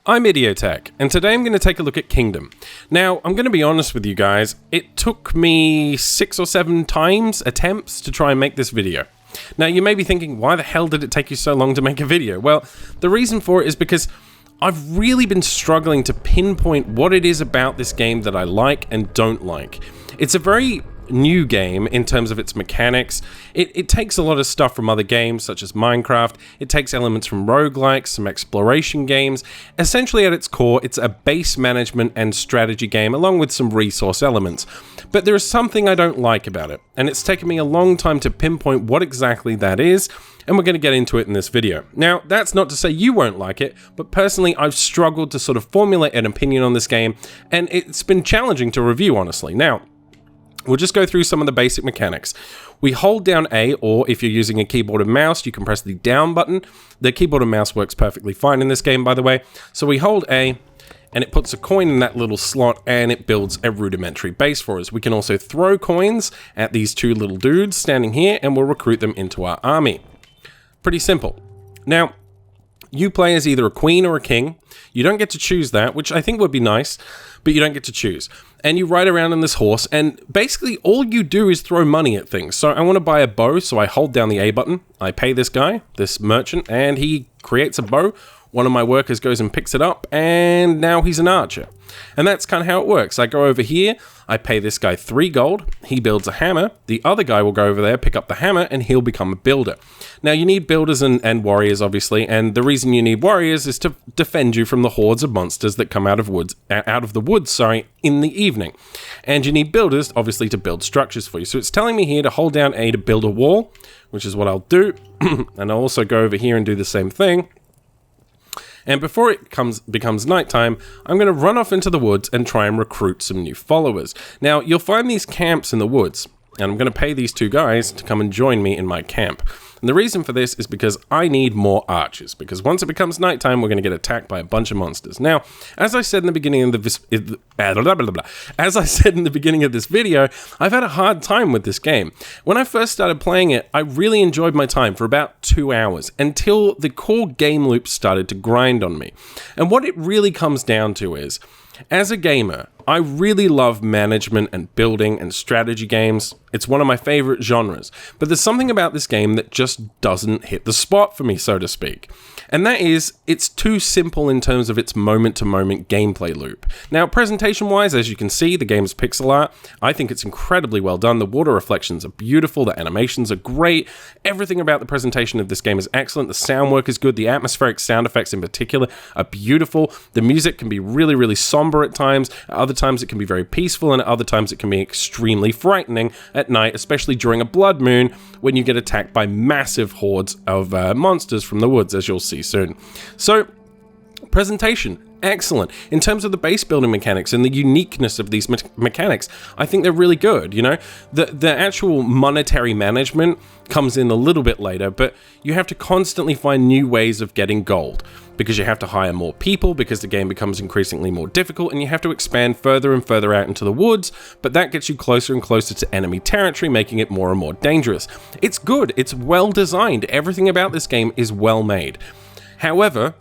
I'm Idiotech, and today I'm going to take a look at Kingdom. Now, I'm going to be honest with you guys, it took me 6 or 7 attempts to try and make this video. Now, you may be thinking, why the hell did it take you so long to make a video? Well, the reason for it is because I've really been struggling to pinpoint what it is about this game that I like and don't like. It's a very new game in terms of its mechanics. It takes a lot of stuff from other games such as Minecraft. It takes elements from roguelikes, some exploration games. Essentially at its core, it's a base management and strategy game along with some resource elements. But there is something I don't like about it, and it's taken me a long time to pinpoint what exactly that is, and we're going to get into it in this video. Now, that's not to say you won't like it, but personally I've struggled to sort of formulate an opinion on this game, and it's been challenging to review, honestly. Now, we'll just go through some of the basic mechanics. We hold down A, or if you're using a keyboard and mouse, you can press the down button. The keyboard and mouse works perfectly fine in this game, by the way. So we hold A, and it puts a coin in that little slot, and it builds a rudimentary base for us. We can also throw coins at these two little dudes standing here, and we'll recruit them into our army. Pretty simple. Now, you play as either a queen or a king. You don't get to choose that, which I think would be nice, but you don't get to choose. And you ride around on this horse, and basically all you do is throw money at things. So I want to buy a bow, so I hold down the A button. I pay this guy, this merchant, and he creates a bow. One of my workers goes and picks it up, and now he's an archer. And that's kind of how it works. I go over here, I pay this guy 3 gold, he builds a hammer, the other guy will go over there, pick up the hammer, and he'll become a builder. Now, you need builders and warriors, obviously, and the reason you need warriors is to defend you from the hordes of monsters that come out of the woods, in the evening. And you need builders, obviously, to build structures for you. So it's telling me here to hold down A to build a wall, which is what I'll do, and I'll also go over here and do the same thing. And before it becomes nighttime, I'm going to run off into the woods and try and recruit some new followers. Now, you'll find these camps in the woods, and I'm going to pay these 2 guys to come and join me in my camp. And the reason for this is because I need more archers, because once it becomes nighttime, we're going to get attacked by a bunch of monsters. Now, as I said in the beginning of this video, I've had a hard time with this game. When I first started playing it, I really enjoyed my time for about 2 hours, until the core game loop started to grind on me. And what it really comes down to is, as a gamer, I really love management and building and strategy games. It's one of my favorite genres, but there's something about this game that just doesn't hit the spot for me, so to speak. And that is, it's too simple in terms of its moment-to-moment gameplay loop. Now, presentation-wise, as you can see, the game's pixel art. I think it's incredibly well done. The water reflections are beautiful. The animations are great. Everything about the presentation of this game is excellent. The sound work is good. The atmospheric sound effects in particular are beautiful. The music can be really, really somber at times. At other times, it can be very peaceful, and at other times, it can be extremely frightening at night, especially during a blood moon when you get attacked by massive hordes of monsters from the woods, as you'll see soon. So, presentation, excellent. In terms of the base building mechanics and the uniqueness of these mechanics, I think they're really good, you know? The actual monetary management comes in a little bit later, but you have to constantly find new ways of getting gold, because you have to hire more people, because the game becomes increasingly more difficult, and you have to expand further and further out into the woods, but that gets you closer and closer to enemy territory, making it more and more dangerous. It's good, it's well designed, everything about this game is well made. However,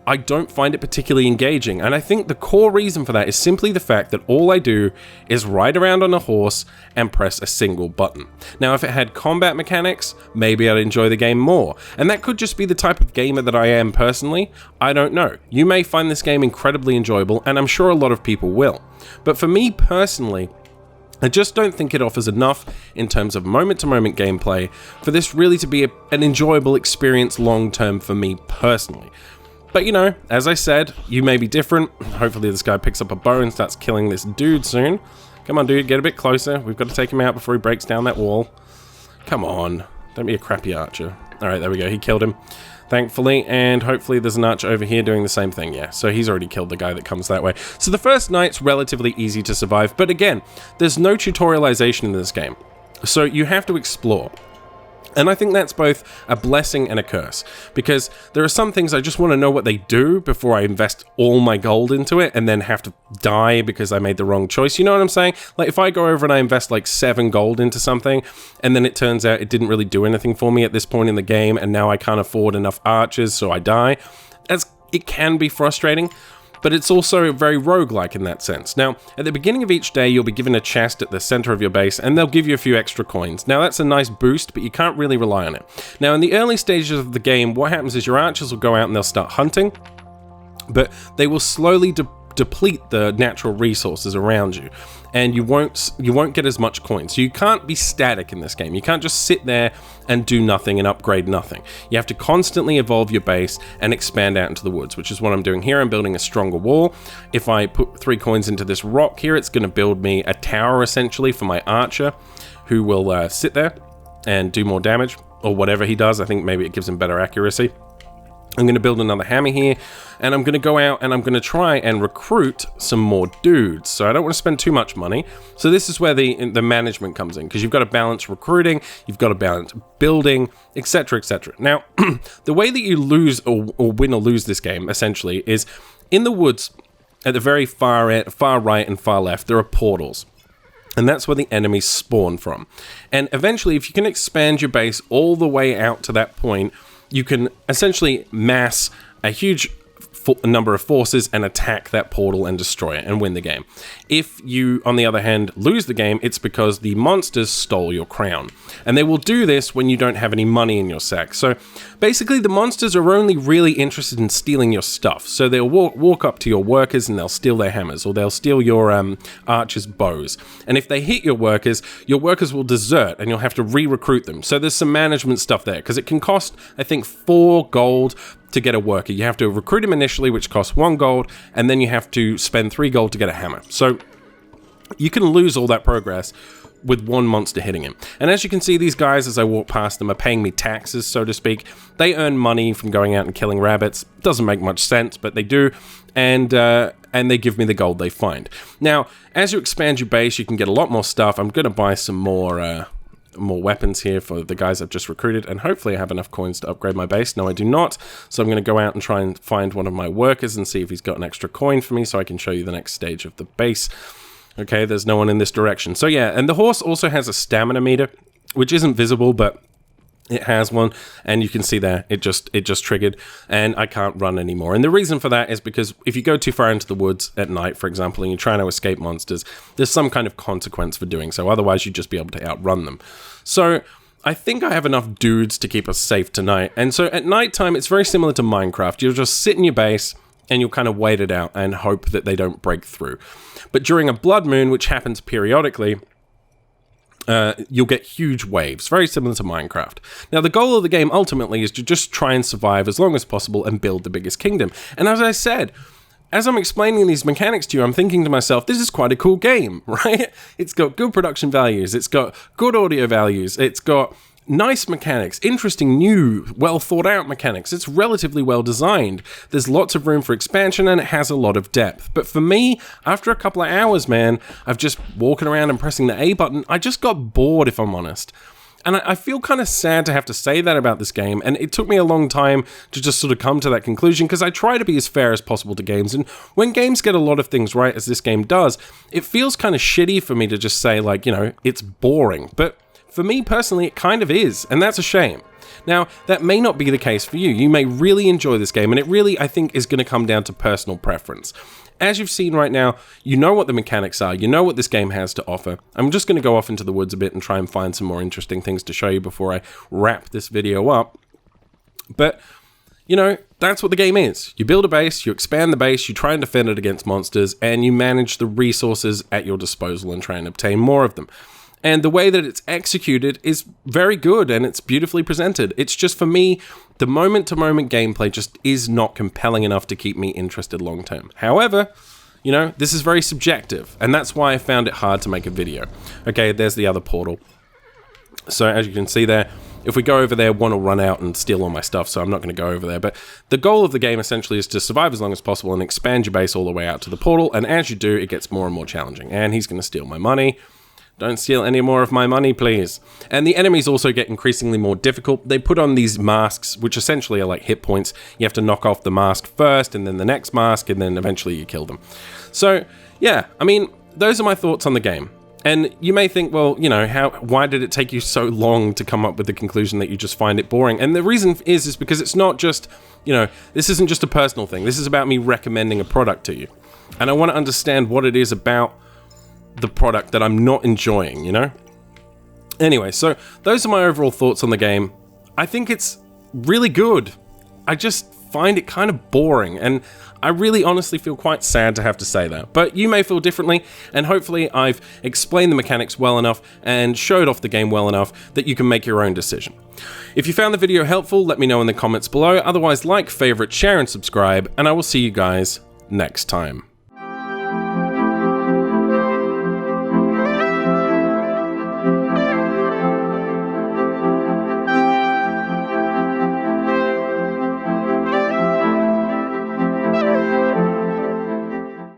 I don't find it particularly engaging, and I think the core reason for that is simply the fact that all I do is ride around on a horse and press a single button. Now, if it had combat mechanics, maybe I'd enjoy the game more, and that could just be the type of gamer that I am personally. I don't know. You may find this game incredibly enjoyable, and I'm sure a lot of people will. But for me personally, I just don't think it offers enough in terms of moment-to-moment gameplay for this really to be an enjoyable experience long-term for me personally. But you know, as I said, you may be different. Hopefully this guy picks up a bow and starts killing this dude soon. Come on, dude, get a bit closer. We've got to take him out before he breaks down that wall. Come on, don't be a crappy archer. Alright, there we go, he killed him, thankfully, and hopefully there's an archer over here doing the same thing. Yeah, so he's already killed the guy that comes that way. So the first night's relatively easy to survive, but again, there's no tutorialization in this game. So you have to explore. And I think that's both a blessing and a curse, because there are some things I just want to know what they do before I invest all my gold into it and then have to die because I made the wrong choice. You know what I'm saying? Like, if I go over and I invest like 7 gold into something and then it turns out it didn't really do anything for me at this point in the game and now I can't afford enough archers, so I die, it can be frustrating, but it's also very roguelike in that sense. Now, at the beginning of each day, you'll be given a chest at the center of your base, and they'll give you a few extra coins. Now, that's a nice boost, but you can't really rely on it. Now, in the early stages of the game, what happens is your archers will go out and they'll start hunting, but they will slowly deplete the natural resources around you, and you won't get as much coins. So you can't be static in this game. You can't just sit there and do nothing and upgrade nothing. You have to constantly evolve your base and expand out into the woods, which is what I'm doing here. I'm building a stronger wall. If I put 3 coins into this rock here, it's going to build me a tower essentially for my archer, who will sit there and do more damage, or whatever he does. I think maybe it gives him better accuracy. I'm going to build another hammer here, and I'm going to go out and I'm going to try and recruit some more dudes. So I don't want to spend too much money. So this is where the management comes in, because you've got to balance recruiting, you've got to balance building, etc., etc. Now, the way that you lose or win or lose this game, essentially, is in the woods at the very far right and far left, there are portals. And that's where the enemies spawn from. And eventually, if you can expand your base all the way out to that point, you can essentially mass a huge number of forces and attack that portal and destroy it and win the game. If you, on the other hand, lose the game, it's because the monsters stole your crown. And they will do this when you don't have any money in your sack. So basically, the monsters are only really interested in stealing your stuff. So they'll walk up to your workers and they'll steal their hammers, or they'll steal your archers' bows. And if they hit your workers will desert and you'll have to re-recruit them. So there's some management stuff there, because it can cost, I think, 4 gold to get a worker. You have to recruit him initially, which costs 1 gold, and then you have to spend 3 gold to get a hammer. So you can lose all that progress with 1 monster hitting him. And as you can see, these guys, as I walk past them, are paying me taxes, so to speak. They earn money from going out and killing rabbits. Doesn't make much sense, but they do. And they give me the gold they find. Now, as you expand your base, you can get a lot more stuff. I'm going to buy some more weapons here for the guys I've just recruited, and hopefully I have enough coins to upgrade my base. No, I do not, so I'm going to go out and try and find one of my workers and see if he's got an extra coin for me so I can show you the next stage of the base. Okay, there's no one in this direction. So yeah, and the horse also has a stamina meter, which isn't visible, but it has one, and you can see there, it just triggered, and I can't run anymore. And the reason for that is because if you go too far into the woods at night, for example, and you're trying to escape monsters, there's some kind of consequence for doing so. Otherwise, you'd just be able to outrun them. So I think I have enough dudes to keep us safe tonight. And so at nighttime, it's very similar to Minecraft. You'll just sit in your base, and you'll kind of wait it out and hope that they don't break through. But during a blood moon, which happens periodically, you'll get huge waves, very similar to Minecraft. Now, the goal of the game ultimately is to just try and survive as long as possible and build the biggest kingdom. And as I said, as I'm explaining these mechanics to you, I'm thinking to myself, this is quite a cool game, right? It's got good production values, it's got good audio values, it's got nice mechanics, interesting, new, well thought out mechanics. It's relatively well designed. There's lots of room for expansion and it has a lot of depth. But for me, after a couple of hours, man, of just walking around and pressing the A button, I just got bored, if I'm honest. And I feel kind of sad to have to say that about this game, and it took me a long time to just sort of come to that conclusion, because I try to be as fair as possible to games, and when games get a lot of things right, as this game does, it feels kind of shitty for me to just say, like, you know, it's boring. But for me personally, it kind of is, and that's a shame. Now, that may not be the case for you. You may really enjoy this game, and it really, I think, is going to come down to personal preference. As you've seen right now, you know what the mechanics are, you know what this game has to offer. I'm just going to go off into the woods a bit and try and find some more interesting things to show you before I wrap this video up. But, you know, that's what the game is. You build a base, you expand the base, you try and defend it against monsters, and you manage the resources at your disposal and try and obtain more of them. And the way that it's executed is very good and it's beautifully presented. It's just, for me, the moment-to-moment gameplay just is not compelling enough to keep me interested long-term. However, you know, this is very subjective, and that's why I found it hard to make a video. Okay, there's the other portal. So as you can see there, if we go over there, one will run out and steal all my stuff, so I'm not going to go over there. But the goal of the game essentially is to survive as long as possible and expand your base all the way out to the portal, and as you do, it gets more and more challenging. And he's going to steal my money. Don't steal any more of my money, please. And the enemies also get increasingly more difficult. They put on these masks, which essentially are like hit points. You have to knock off the mask first, and then the next mask, and then eventually you kill them. So, yeah, I mean, those are my thoughts on the game. And you may think, well, you know, why did it take you so long to come up with the conclusion that you just find it boring? And the reason is because it's not just you know, this isn't just a personal thing. This is about me recommending a product to you. And I want to understand what it is about the product that I'm not enjoying, you know? Anyway, so those are my overall thoughts on the game. I think it's really good. I just find it kind of boring, and I really honestly feel quite sad to have to say that. But you may feel differently, and hopefully I've explained the mechanics well enough and showed off the game well enough that you can make your own decision. If you found the video helpful, let me know in the comments below. Otherwise, like, favorite, share, and subscribe, and I will see you guys next time.